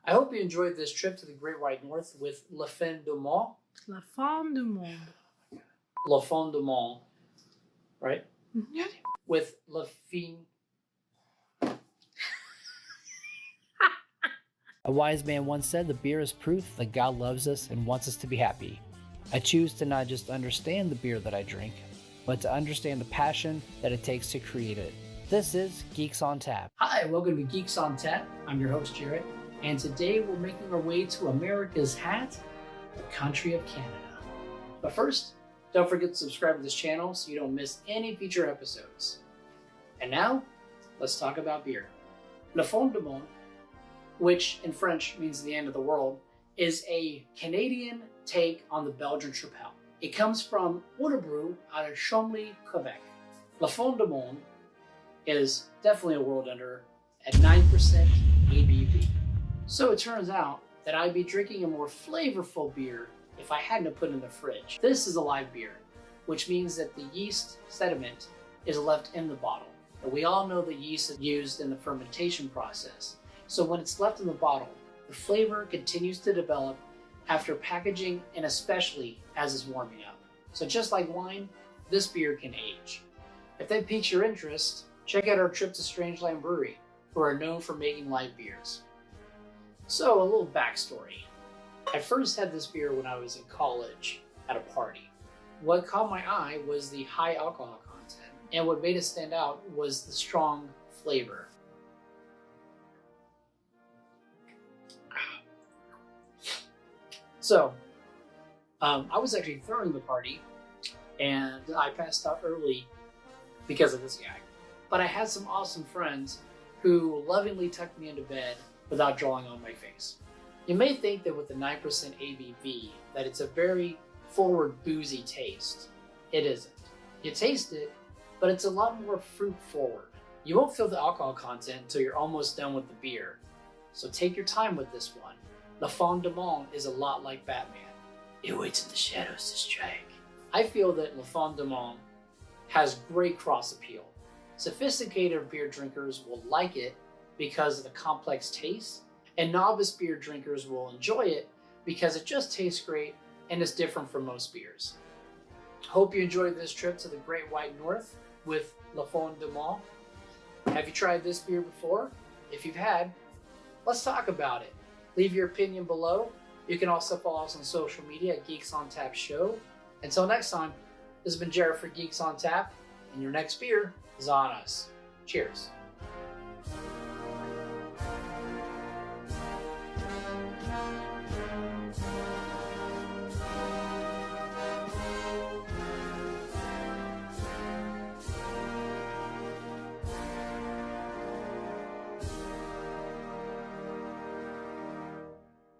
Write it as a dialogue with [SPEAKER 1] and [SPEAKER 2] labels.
[SPEAKER 1] I hope you enjoyed this trip to the Great White North with Le Fin Du Monde.
[SPEAKER 2] La Fin Du Monde.
[SPEAKER 1] Le Fin Du Monde, right?
[SPEAKER 2] Mm-hmm.
[SPEAKER 1] With Le Fin. A wise man once said, "The beer is proof that God loves us and wants us to be happy." I choose to not just understand the beer that I drink, but to understand the passion that it takes to create it. This is Geeks on Tap. Hi, welcome to Geeks on Tap. I'm your host, Jaret, and today we're making our way to America's hat, the country of Canada. But first, don't forget to subscribe to this channel so you don't miss any future episodes. And now, let's talk about beer. Le Fin Du Monde, which in French means the end of the world, is a Canadian take on the Belgian Tripel. It comes from Unibroue out of Chambly, Quebec. Le Fin Du Monde is definitely a world ender at 9% ABV. So it turns out that I'd be drinking a more flavorful beer if I hadn't put it in the fridge. This is a live beer, which means that the yeast sediment is left in the bottle. And we all know the yeast is used in the fermentation process. So when it's left in the bottle, the flavor continues to develop after packaging and especially as it's warming up. So just like wine, this beer can age. If that piques your interest, check out our trip to Strangeland Brewery, who are known for making light beers. So a little backstory. I first had this beer when I was in college at a party. What caught my eye was the high alcohol content, and what made it stand out was the strong flavor. So, I was actually throwing the party, and I passed out early because of this guy. But I had some awesome friends who lovingly tucked me into bed without drawing on my face. You may think that with the 9% ABV that it's a very forward boozy taste. It isn't. You taste it, but it's a lot more fruit forward. You won't feel the alcohol content until you're almost done with the beer. So take your time with this one. Le Fin Du Monde is a lot like Batman. It waits in the shadows to strike. I feel that Le Fin Du Monde has great cross appeal. Sophisticated beer drinkers will like it because of the complex taste, and novice beer drinkers will enjoy it because it just tastes great and is different from most beers. Hope you enjoyed this trip to the Great White North with Le Fin Du Monde. Have you tried this beer before? If you've had, let's talk about it. Leave your opinion below. You can also follow us on social media at Geeks on Tap Show. Until next time, this has been Jaret for Geeks on Tap, and your next beer is on us. Cheers.